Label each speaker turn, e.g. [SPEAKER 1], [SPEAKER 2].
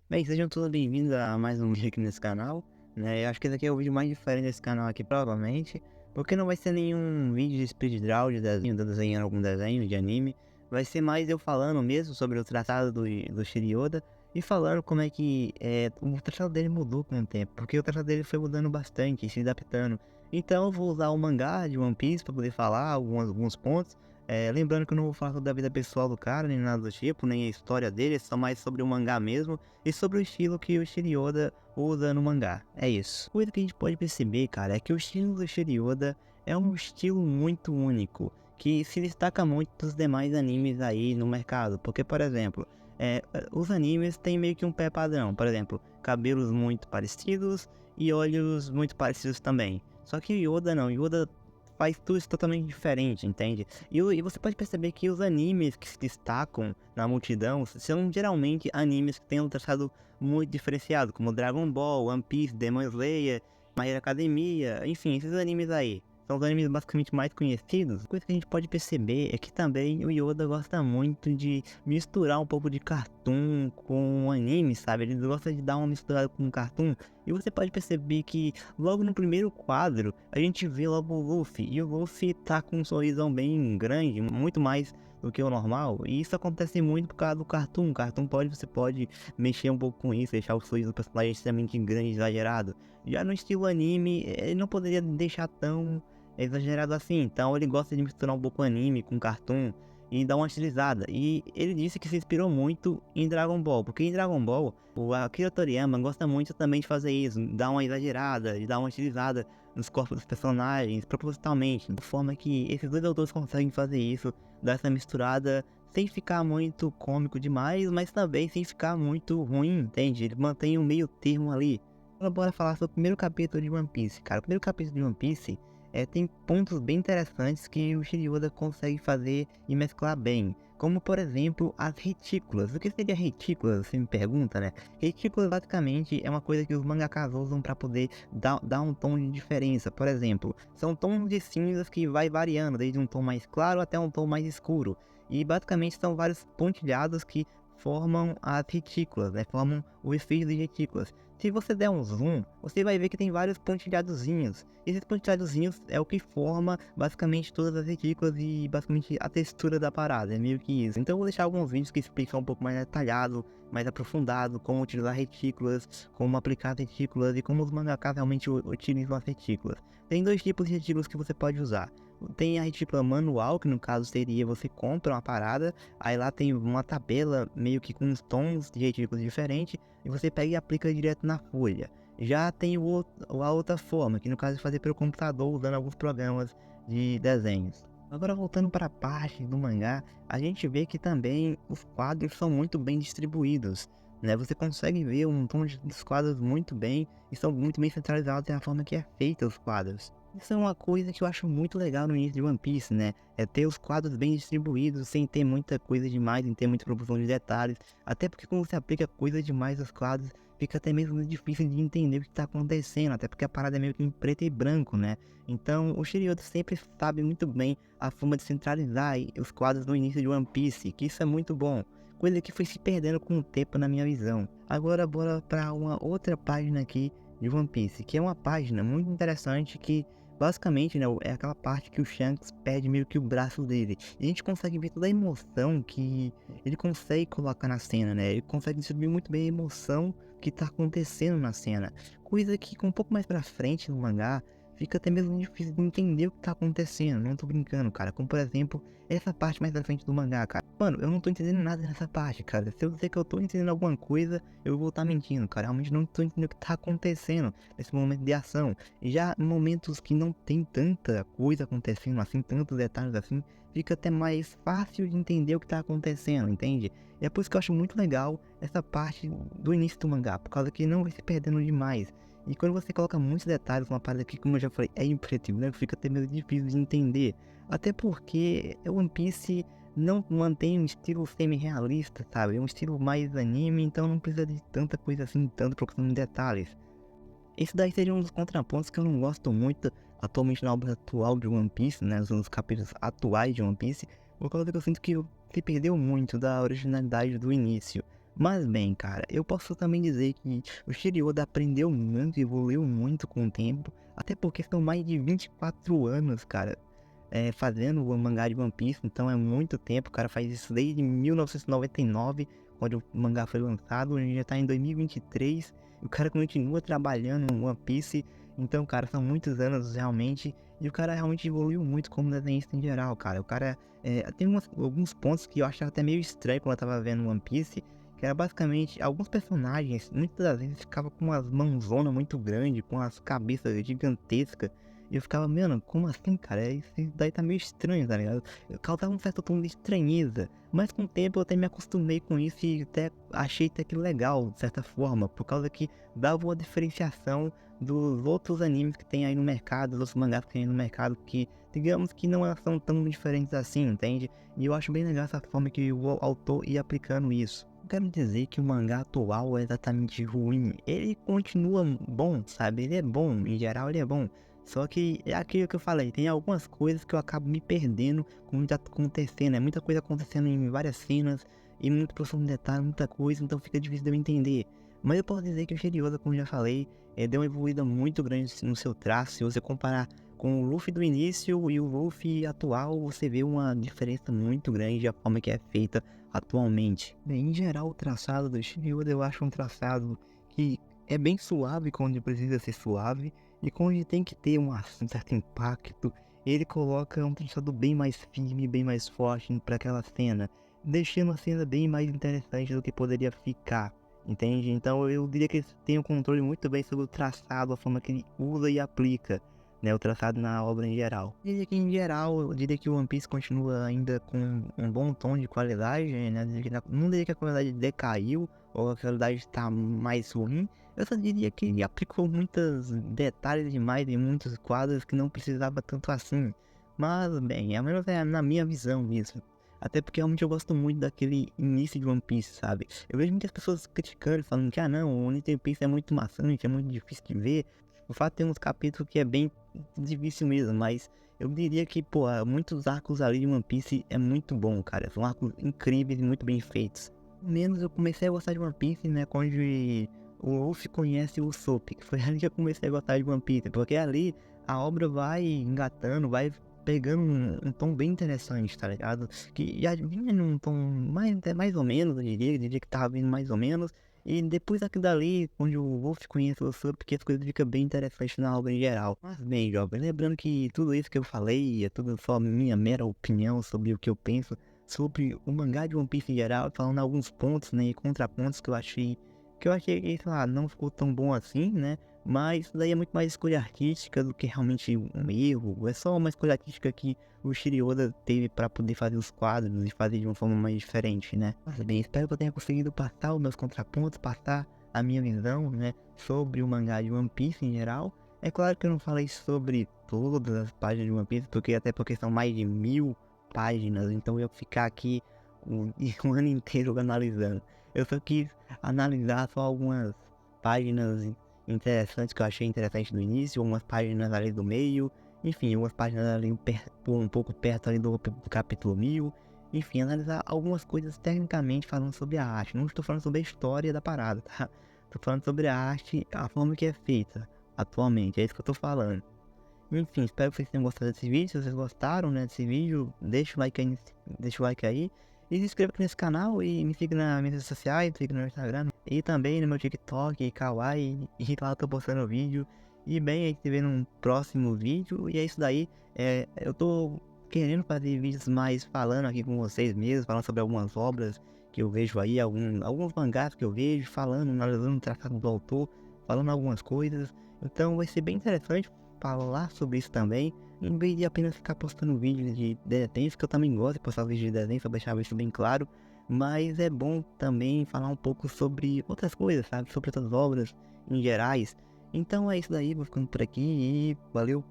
[SPEAKER 1] Bem, sejam todos bem-vindos a mais um vídeo aqui nesse canal, né? Eu acho que esse aqui é o vídeo mais diferente desse canal aqui, provavelmente, porque não vai ser nenhum vídeo de speed draw de desenho, desenhando algum desenho de anime. Vai ser mais eu falando mesmo sobre o traçado do Shirioda e falando como é que o traçado dele mudou com o tempo, porque o traçado dele foi mudando bastante, se adaptando. Então eu vou usar o mangá de One Piece para poder falar alguns pontos. Lembrando que eu não vou falar da vida pessoal do cara, nem nada do tipo, nem a história dele, é só mais sobre o mangá mesmo e sobre o estilo que o Shirioda usa no mangá. É isso. Coisa que a gente pode perceber, cara, é que o estilo do Shirioda é um estilo muito único, que se destaca muito dos demais animes aí no mercado. Porque, por exemplo, os animes têm meio que um pé padrão. Por exemplo, cabelos muito parecidos e olhos muito parecidos também. Só que o Yoda não, Yoda faz tudo isso totalmente diferente, entende? E você pode perceber que os animes que se destacam na multidão são geralmente animes que têm um traçado muito diferenciado, como Dragon Ball, One Piece, Demon Slayer, My Hero Academia, enfim, esses animes aí. São os animes basicamente mais conhecidos. Coisa que a gente pode perceber é que também o Yoda gosta muito de misturar um pouco de cartoon com anime, sabe? Ele gosta de dar uma misturada com cartoon. E você pode perceber que logo no primeiro quadro a gente vê logo o Luffy. E o Luffy tá com um sorrisão bem grande, muito mais do que o normal. E isso acontece muito por causa do cartoon. Você pode mexer um pouco com isso, deixar o sorriso do personagem extremamente grande, exagerado. Já no estilo anime, ele não poderia deixar tão exagerado assim. Então ele gosta de misturar um pouco anime com cartoon e dar uma estilizada. E ele disse que se inspirou muito em Dragon Ball, porque em Dragon Ball o Akira Toriyama gosta muito também de fazer isso, dar uma exagerada, de dar uma estilizada nos corpos dos personagens, propositalmente, de forma que esses dois autores conseguem fazer isso, dar essa misturada sem ficar muito cômico demais, mas também sem ficar muito ruim, entende? Ele mantém um meio termo ali. Agora bora falar sobre o primeiro capítulo de One Piece, cara. O primeiro capítulo de One Piece tem pontos bem interessantes que o Shirioda consegue fazer e mesclar bem. Como por exemplo as retículas. O que seria retículas? Você me pergunta, né? Retículas basicamente é uma coisa que os mangakas usam para poder dar um tom de diferença. Por exemplo, são tons de cinzas que vai variando, desde um tom mais claro até um tom mais escuro. E basicamente são vários pontilhados que formam as retículas, né? Formam o efeito de retículas. Se você der um zoom, você vai ver que tem vários pontilhadozinhos. Esses pontilhadozinhos é o que forma basicamente todas as retículas e basicamente a textura da parada, é meio que isso. Então eu vou deixar alguns vídeos que explicam um pouco mais detalhado, mais aprofundado, como utilizar retículas, como aplicar retículas e como os mangakas realmente utilizam as retículas. Tem dois tipos de retículas que você pode usar. Tem a retícula manual, que no caso seria você compra uma parada, aí lá tem uma tabela meio que com uns tons de retículas diferentes, e você pega e aplica direto na folha. Já tem a outra forma, que no caso é fazer pelo computador usando alguns programas de desenhos. Agora voltando para a parte do mangá, a gente vê que também os quadros são muito bem distribuídos, né? Você consegue ver um tom dos quadros muito bem e são muito bem centralizados na forma que é feita os quadros. Isso é uma coisa que eu acho muito legal no início de One Piece, né? É ter os quadros bem distribuídos, sem ter muita coisa demais, sem ter muita proporção de detalhes. Até porque quando você aplica coisa demais aos quadros, fica até mesmo difícil de entender o que está acontecendo. Até porque a parada é meio que em preto e branco, né? Então o Shirioda sempre sabe muito bem a forma de centralizar os quadros no início de One Piece, que isso é muito bom. Coisa que foi se perdendo com o tempo na minha visão. Agora bora para uma outra página aqui de One Piece, que é uma página muito interessante que basicamente, né, é aquela parte que o Shanks perde meio que o braço dele. E a gente consegue ver toda a emoção que ele consegue colocar na cena, né? Ele consegue distribuir muito bem a emoção que tá acontecendo na cena. Coisa que com um pouco mais pra frente no mangá, fica até mesmo difícil de entender o que tá acontecendo. Não tô brincando, cara. Como por exemplo, essa parte mais pra frente do mangá, cara. Mano, eu não tô entendendo nada nessa parte, cara. Se eu dizer que eu tô entendendo alguma coisa, eu vou estar mentindo, cara. Realmente não tô entendendo o que tá acontecendo nesse momento de ação. Já em momentos que não tem tanta coisa acontecendo assim, tantos detalhes assim, fica até mais fácil de entender o que tá acontecendo, entende? E é por isso que eu acho muito legal essa parte do início do mangá, por causa que não vai se perdendo demais. E quando você coloca muitos detalhes, uma parada que, como eu já falei, é impretível, né? Fica até meio difícil de entender. Até porque o One Piece não mantém um estilo semi-realista, sabe? É um estilo mais anime, então não precisa de tanta coisa assim, tanto proporção de detalhes. Esse daí seria um dos contrapontos que eu não gosto muito atualmente na obra atual de One Piece, né? Nos capítulos atuais de One Piece, por causa que eu sinto que se perdeu muito da originalidade do início. Mas bem, cara, eu posso também dizer que o Shiri Oda aprendeu muito, evoluiu muito com o tempo, até porque são mais de 24 anos, cara, fazendo o mangá de One Piece, então é muito tempo, o cara faz isso desde 1999, quando o mangá foi lançado, a gente já tá em 2023, e o cara continua trabalhando no One Piece, então, cara, são muitos anos realmente, e o cara realmente evoluiu muito como desenhista em geral, cara. O cara tem alguns pontos que eu achava até meio estranho quando eu tava vendo One Piece, que era basicamente alguns personagens, muitas das vezes ficava com umas mãozonas muito grandes, com as cabeças gigantescas. E eu ficava, mano, como assim, cara? Isso daí tá meio estranho, tá ligado? Eu causava um certo tom de estranheza. Mas com o tempo eu até me acostumei com isso e até achei até que legal, de certa forma, por causa que dava uma diferenciação dos outros animes que tem aí no mercado, dos outros mangás que tem aí no mercado, que digamos que não são tão diferentes assim, entende? E eu acho bem legal essa forma que o autor ia aplicando isso. Não quero dizer que o mangá atual é exatamente ruim, ele continua bom, sabe? Ele é bom, em geral ele é bom. Só que é aquilo que eu falei, tem algumas coisas que eu acabo me perdendo com muito acontecendo, é muita coisa acontecendo em várias cenas, e muito profundo detalhe, muita coisa, então fica difícil de eu entender. Mas eu posso dizer que o Shiri Oda, como eu já falei, deu uma evoluída muito grande no seu traço. Se você comparar com o Luffy do início e o Luffy atual, você vê uma diferença muito grande da forma que é feita atualmente. Bem, em geral, o traçado do Shiri Oda eu acho um traçado que é bem suave quando precisa ser suave, e quando tem que ter um certo impacto, ele coloca um traçado bem mais firme, bem mais forte para aquela cena, deixando a cena bem mais interessante do que poderia ficar. Entende? Então eu diria que ele tem um controle muito bem sobre o traçado, a forma que ele usa e aplica, né, o traçado na obra em geral. Eu diria que em geral, eu diria que o One Piece continua ainda com um bom tom de qualidade, né? Não diria que a qualidade decaiu ou a qualidade está mais ruim. Eu só diria que ele aplicou muitos detalhes demais em muitos quadros que não precisava tanto assim. Mas bem, ao menos é na minha visão isso. Até porque realmente eu gosto muito daquele início de One Piece, sabe? Eu vejo muitas pessoas criticando, falando que, não, o One Piece é muito maçante, é muito difícil de ver. O fato tem uns capítulos que é bem difícil mesmo, mas eu diria que, pô, muitos arcos ali de One Piece é muito bom, cara. São arcos incríveis e muito bem feitos. Menos eu comecei a gostar de One Piece, né, quando o Luffy conhece o Usopp, que foi ali que eu comecei a gostar de One Piece, porque ali a obra vai engatando, vai pegando um tom bem interessante, tá ligado? Que já vinha num tom mais ou menos, eu diria que tava vindo mais ou menos. E depois daquilo dali, onde o Luffy conhece o Usopp, que as coisas ficam bem interessantes na obra em geral. Mas bem, jovem, lembrando que tudo isso que eu falei é tudo só minha mera opinião sobre o que eu penso sobre o mangá de One Piece em geral, falando alguns pontos, né, e contrapontos que eu achei que, sei lá, não ficou tão bom assim, né? Mas isso daí é muito mais escolha artística do que realmente um erro. É só uma escolha artística que o Shiri Oda teve para poder fazer os quadros e fazer de uma forma mais diferente, né? Mas bem, espero que eu tenha conseguido passar os meus contrapontos, passar a minha visão, né, sobre o mangá de One Piece em geral. É claro que eu não falei sobre todas as páginas de One Piece, até porque são mais de 1000 páginas, então eu ia ficar aqui um ano inteiro analisando. Eu só quis analisar só algumas páginas interessantes que eu achei interessante no início, umas páginas ali do meio, enfim, umas páginas ali um pouco perto ali do capítulo 1000, enfim, analisar algumas coisas tecnicamente falando sobre a arte. Não estou falando sobre a história da parada, tá? Estou falando sobre a arte, a forma que é feita atualmente, é isso que eu estou falando. Enfim, espero que vocês tenham gostado desse vídeo. Se vocês gostaram, né, desse vídeo, deixa o like aí. E se inscreva aqui nesse canal e me siga nas minhas redes sociais, me siga no meu Instagram. E também no meu TikTok, Kawaii. E lá eu tô postando vídeo. E bem, a gente se vê num próximo vídeo. E é isso daí. Eu tô querendo fazer vídeos mais falando aqui com vocês mesmo, falando sobre algumas obras que eu vejo aí, alguns mangás que eu vejo, falando, analisando o traçado do autor, falando algumas coisas. Então vai ser bem interessante falar sobre isso também, em vez de apenas ficar postando vídeos de desenhos, que eu também gosto de postar vídeos de desenhos, só deixar isso bem claro, mas é bom também falar um pouco sobre outras coisas, sabe, sobre outras obras em gerais. Então é isso daí, vou ficando por aqui e valeu!